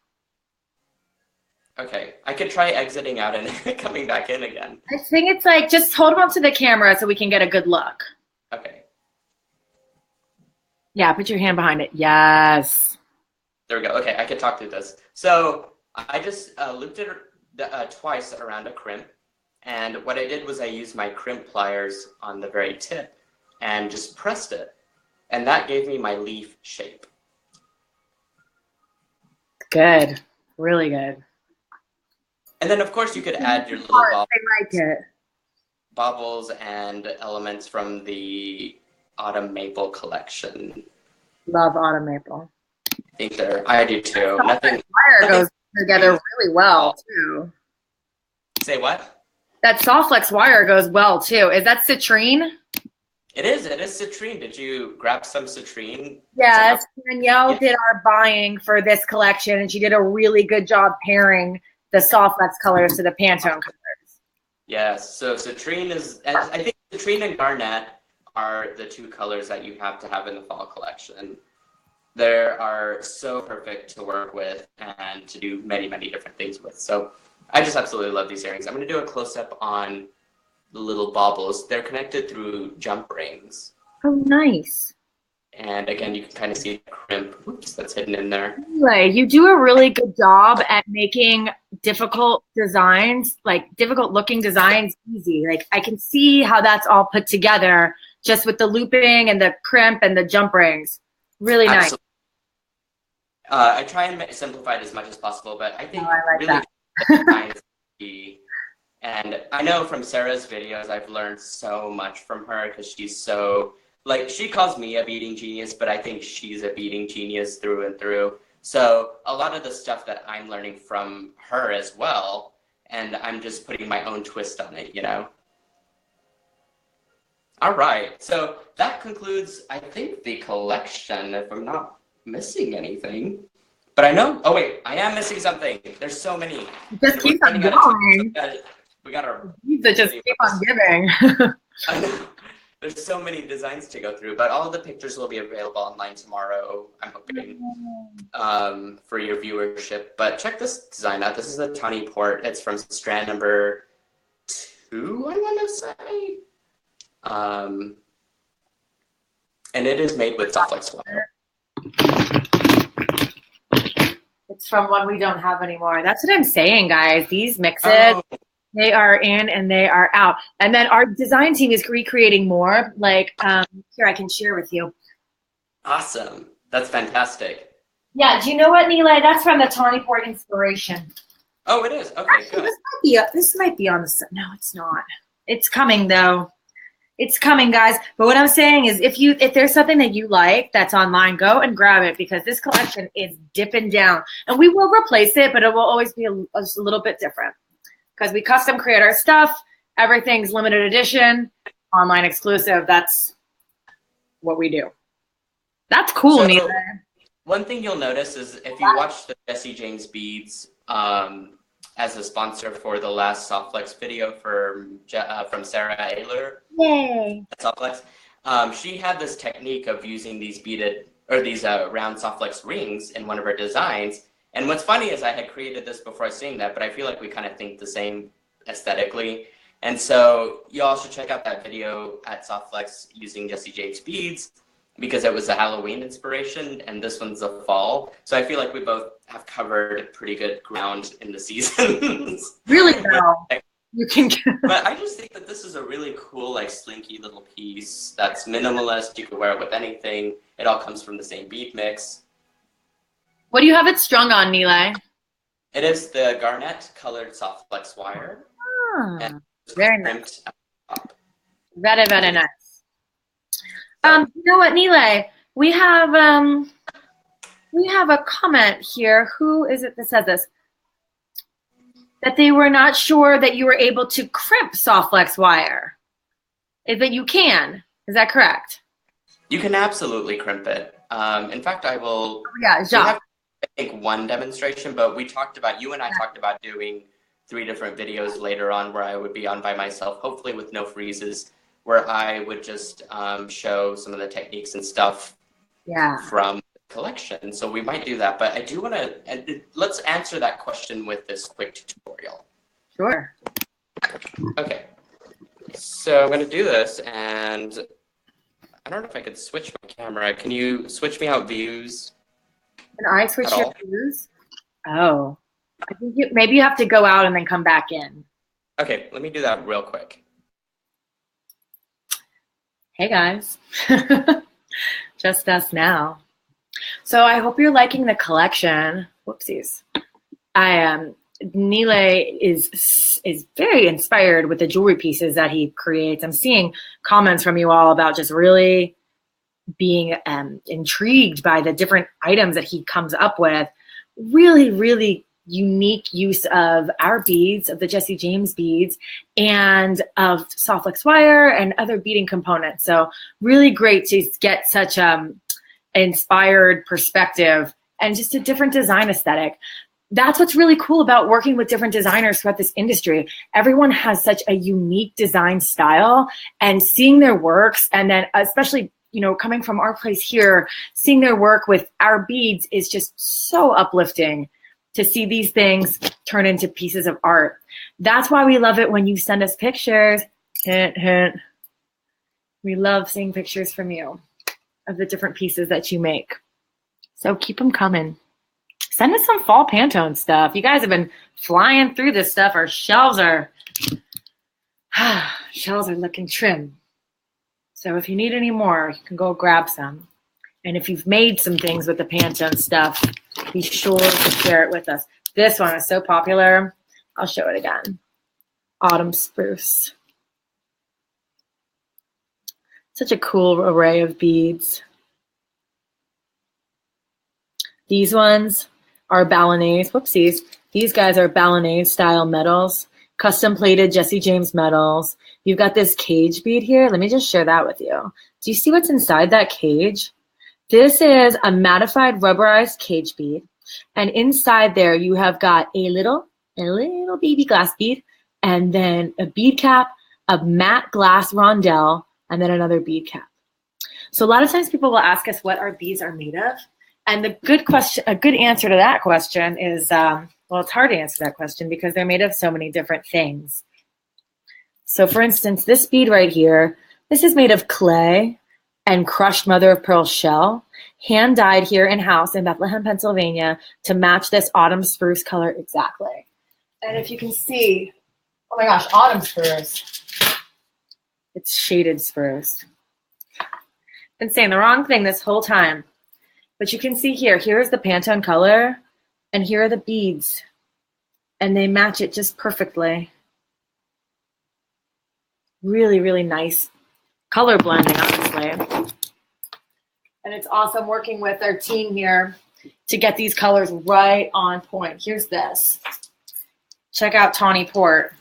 Speaker 2: Okay, I could try exiting out and coming back in again.
Speaker 1: I think it's like, just hold them up to the camera so we can get a good look.
Speaker 2: Okay.
Speaker 1: Yeah, put your hand behind it. Yes.
Speaker 2: There we go. Okay, I can talk through this. So I just looped it twice around a crimp. And what I did was I used my crimp pliers on the very tip and just pressed it. And that gave me my leaf shape.
Speaker 1: Good. Really good.
Speaker 2: And then, of course, you could add your little baubles,
Speaker 1: I like it.
Speaker 2: baubles and elements from the Autumn Maple collection.
Speaker 1: Love autumn maple.
Speaker 2: I do too. Nothing.
Speaker 1: Wire goes together really well too.
Speaker 2: Say what?
Speaker 1: That soft flex wire goes well too. Is that citrine?
Speaker 2: It is citrine. Did you grab some citrine?
Speaker 1: Yes, Danielle did our buying for this collection, and she did a really good job pairing the soft flex colors to the Pantone colors.
Speaker 2: Yes, so citrine is, I think citrine and garnet are the 2 colors that you have to have in the fall collection. They are so perfect to work with and to do many, many different things with. So I just absolutely love these earrings. I'm going to do a close-up on the little baubles. They're connected through jump rings.
Speaker 1: Oh, nice.
Speaker 2: And again, you can kind of see the crimp that's hidden in there.
Speaker 1: Anyway, you do a really good job at making difficult designs, like difficult looking designs, easy. Like I can see how that's all put together just with the looping and the crimp and the jump rings. Really nice.
Speaker 2: Absolutely. I try and simplify it as much as possible, but I think really that. And I know from Sarah's videos, I've learned so much from her because she's so, like, she calls me a beading genius, but I think she's a beading genius through and through. So a lot of the stuff that I'm learning from her as well, and I'm just putting my own twist on it, you know? All right, so that concludes, I think, the collection, if I'm not missing anything. But I know, oh wait, I am missing something. There's so many.
Speaker 1: Just keep on going.
Speaker 2: We got our
Speaker 1: That just keep on giving.
Speaker 2: I know. There's so many designs to go through, but all the pictures will be available online tomorrow, I'm hoping, for your viewership. But check this design out. This is the tawny port. It's from strand number 2, I want to say. And it is made with soft flex wire.
Speaker 1: It's from one we don't have anymore. That's what I'm saying, guys. These mixes, they are in and they are out. And then our design team is recreating more. Like, here, I can share with you.
Speaker 2: Awesome. That's fantastic.
Speaker 1: Yeah, do you know what, Nilay? That's from the Tawny Port inspiration.
Speaker 2: Oh, it is? Okay,
Speaker 1: actually, good. This might be on the... No, it's not. It's coming, though. It's coming, guys. But what I'm saying is if there's something that you like that's online, go and grab it because this collection is dipping down. And we will replace it, but it will always be just a little bit different because we custom create our stuff. Everything's limited edition, online exclusive. That's what we do. That's cool,
Speaker 2: so,
Speaker 1: Nealay.
Speaker 2: One thing you'll notice is if you watch the Jesse James beads as a sponsor for the last Softflex video from Sarah Ayler.
Speaker 1: Yay!
Speaker 2: Softflex. She had this technique of using these beaded or these round Softflex rings in one of her designs. And what's funny is I had created this before seeing that, but I feel like we kind of think the same aesthetically. And so you all should check out that video at Softflex using Jesse James beads because it was a Halloween inspiration and this one's a fall. So I feel like we both have covered pretty good ground in the seasons.
Speaker 1: Really well. You can.
Speaker 2: But I just think that this is a really cool, like slinky little piece that's minimalist. You can wear it with anything. It all comes from the same bead mix.
Speaker 1: What do you have it strung on, Nealay?
Speaker 2: It is the garnet colored soft flex wire.
Speaker 1: Ah, very nice. Very, very nice. You know what, Nealay? We have a comment here. Who is it that says this? That they were not sure that you were able to crimp soft flex wire. Is that you can? Is that correct?
Speaker 2: You can absolutely crimp it. In fact, I will.
Speaker 1: Yeah, Jacques.
Speaker 2: I think one demonstration, but you and I talked about doing 3 different videos later on where I would be on by myself, hopefully with no freezes, where I would just show some of the techniques and stuff from the collection. So we might do that, but I do want to, let's answer that question with this quick tutorial.
Speaker 1: Sure.
Speaker 2: Okay. So I'm going to do this, and I don't know if I could switch my camera. Can you switch me out views?
Speaker 1: Can I switch your views? Oh. I think maybe you have to go out and then come back in.
Speaker 2: Okay, let me do that real quick.
Speaker 1: Hey guys, just us now. So I hope you're liking the collection. Whoopsies. Nilay is very inspired with the jewelry pieces that he creates. I'm seeing comments from you all about just really being intrigued by the different items that he comes up with. Really, really unique use of our beads, of the Jesse James beads, and of soft flex wire and other beading components. So really great to get such inspired perspective and just a different design aesthetic. That's what's really cool about working with different designers throughout this industry. Everyone has such a unique design style, and seeing their works, and then especially coming from our place here, seeing their work with our beads is just so uplifting to see these things turn into pieces of art. That's why we love it when you send us pictures. Hint, hint. We love seeing pictures from you of the different pieces that you make. So keep them coming. Send us some fall Pantone stuff. You guys have been flying through this stuff. Our shelves are looking trim. So if you need any more, you can go grab some. And if you've made some things with the Pantone stuff, be sure to share it with us. This one is so popular. I'll show it again. Autumn Spruce. Such a cool array of beads. These ones are Balinese. Whoopsies. These guys are Balinese style metals. Custom plated Jesse James metals. You've got this cage bead here. Let me just share that with you. Do you see what's inside that cage? This is a mattified rubberized cage bead. And inside there you have got a little baby glass bead and then a bead cap, a matte glass rondelle, and then another bead cap. So a lot of times people will ask us what our beads are made of. And the a good answer to that question is, well, it's hard to answer that question because they're made of so many different things. So for instance, this bead right here, this is made of clay and crushed mother of pearl shell, hand dyed here in-house in Bethlehem, Pennsylvania to match this autumn spruce color exactly. And if you can see, oh my gosh, autumn spruce. It's shaded spruce. Been saying the wrong thing this whole time. But you can see here's the Pantone color, and here are the beads. And they match it just perfectly. Really, really nice color blending, honestly. And it's awesome working with our team here to get these colors right on point. Here's this. Check out Tawny Port.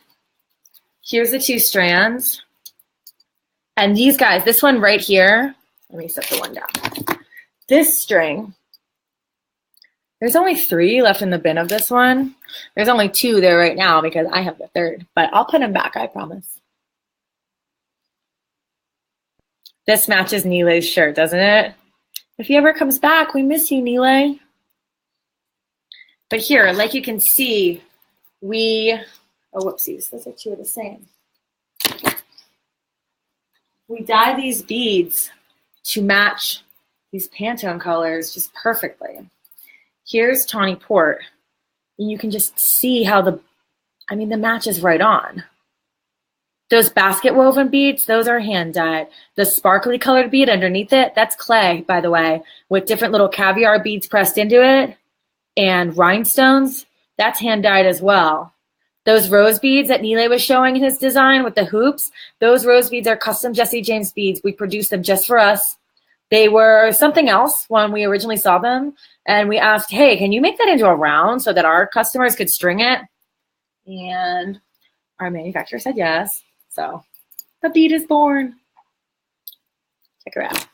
Speaker 1: Here's the 2 strands. And these guys, this one right here, let me set the one down. This string, there's only 3 left in the bin of this one. There's only 2 there right now because I have the 3rd, but I'll put them back, I promise. This matches Nilay's shirt, doesn't it? If he ever comes back, we miss you, Nilay. But here, like you can see, oh, whoopsies, those are 2 of the same. We dye these beads to match these Pantone colors just perfectly. Here's Tawny Port. And you can just see how the match is right on. Those basket woven beads, those are hand dyed. The sparkly colored bead underneath it, that's clay, by the way, with different little caviar beads pressed into it. And rhinestones, that's hand dyed as well. Those rose beads that Nealay was showing in his design with the hoops, those rose beads are custom Jesse James beads. We produced them just for us. They were something else when we originally saw them. And we asked, hey, can you make that into a round so that our customers could string it? And our manufacturer said yes. So the bead is born. Check her out.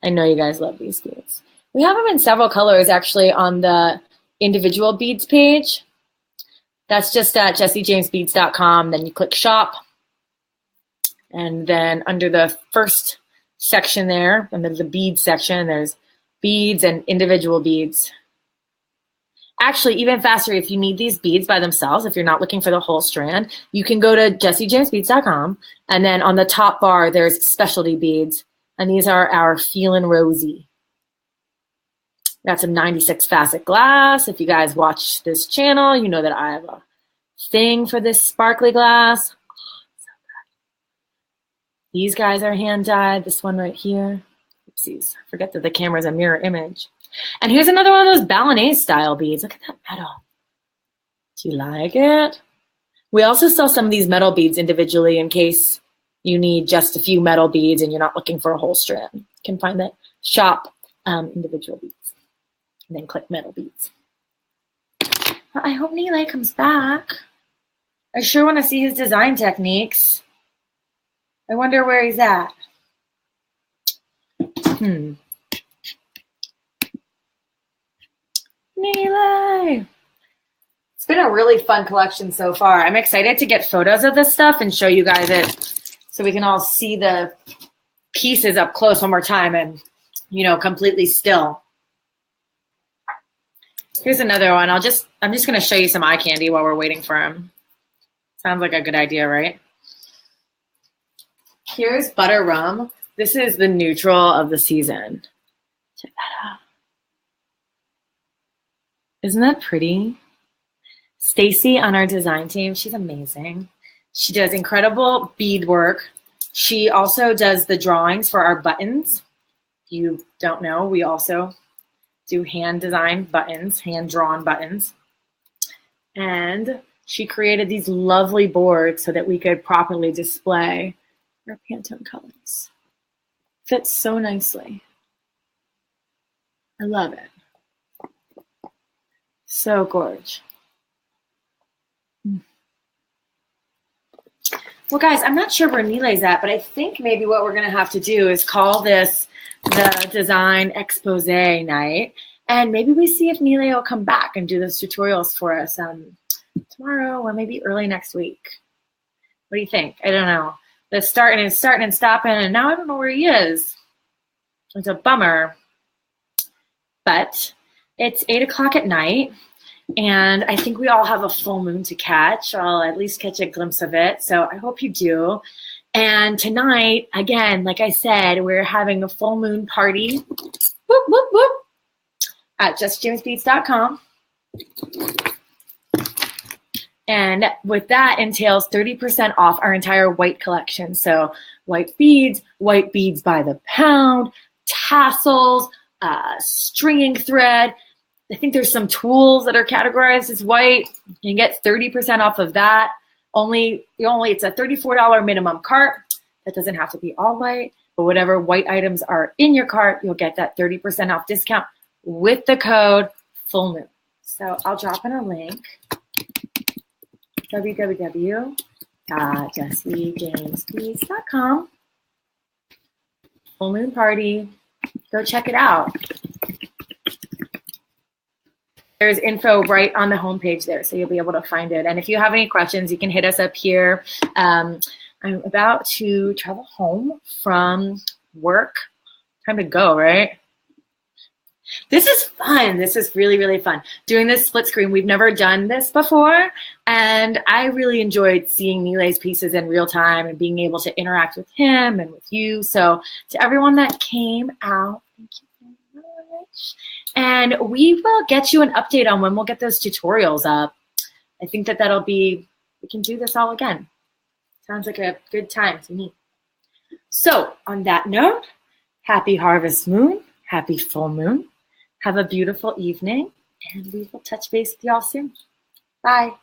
Speaker 1: I know you guys love these beads. We have them in several colors actually on the individual beads page. That's just at jessejamesbeads.com. Then you click shop. And then under the first section there, under the beads section, there's beads and individual beads. Actually, even faster, if you need these beads by themselves, if you're not looking for the whole strand, you can go to jessejamesbeads.com. And then on the top bar, there's specialty beads. And these are our Feelin' Rosy. Got some 96 facet glass. If you guys watch this channel, you know that I have a thing for this sparkly glass. Oh, so good. These guys are hand dyed. This one right here. Oopsies. Forget that the camera's a mirror image. And here's another one of those Balinese style beads. Look at that metal. Do you like it? We also sell some of these metal beads individually in case you need just a few metal beads and you're not looking for a whole strand. You can find that shop individual beads. And then click metal beads. Well, I hope Nealay comes back. I sure want to see his design techniques. I wonder where he's at. Nealay! It's been a really fun collection so far. I'm excited to get photos of this stuff and show you guys it so we can all see the pieces up close one more time and, you know, completely still. Here's another one. I'm just going to show you some eye candy while we're waiting for him. Sounds like a good idea, right? Here's butter rum. This is the neutral of the season. Check that out. Isn't that pretty? Stacy on our design team, she's amazing. She does incredible bead work. She also does the drawings for our buttons. If you don't know, we also do hand-designed buttons, hand-drawn buttons. And she created these lovely boards so that we could properly display our Pantone colors. Fits so nicely. I love it. So gorgeous. Well, guys, I'm not sure where Nilay's at, but I think maybe what we're going to have to do is call this the design expose night, and maybe we see if Nealay will come back and do those tutorials for us tomorrow or maybe early next week. What do you think? I don't know. The starting and stopping, and now I don't know where he is. It's a bummer. But it's 8 o'clock at night, and I think we all have a full moon to catch. I'll at least catch a glimpse of it, so I hope you do. And tonight, again, like I said, we're having a full moon party. Whoop, whoop, whoop. At justjamesbeads.com. And with that entails 30% off our entire white collection. So white beads by the pound, tassels, stringing thread. I think there's some tools that are categorized as white. You can get 30% off of that. It's a $34 minimum cart. That doesn't have to be all white, but whatever white items are in your cart, you'll get that 30% off discount with the code FULLMOON. So I'll drop in a link. www.jessijamesbeads.com. Full moon party. Go check it out. There's info right on the homepage there, so you'll be able to find it. And if you have any questions, you can hit us up here. I'm about to travel home from work. Time to go, right? This is fun. This is really, really fun. Doing this split screen, we've never done this before, and I really enjoyed seeing Nilay's pieces in real time and being able to interact with him and with you. So to everyone that came out, thank you very much. And we will get you an update on when we'll get those tutorials up. I think that'll be, we can do this all again. Sounds like a good time to me. So on that note, happy harvest moon, happy full moon. Have a beautiful evening, and we will touch base with y'all soon. Bye.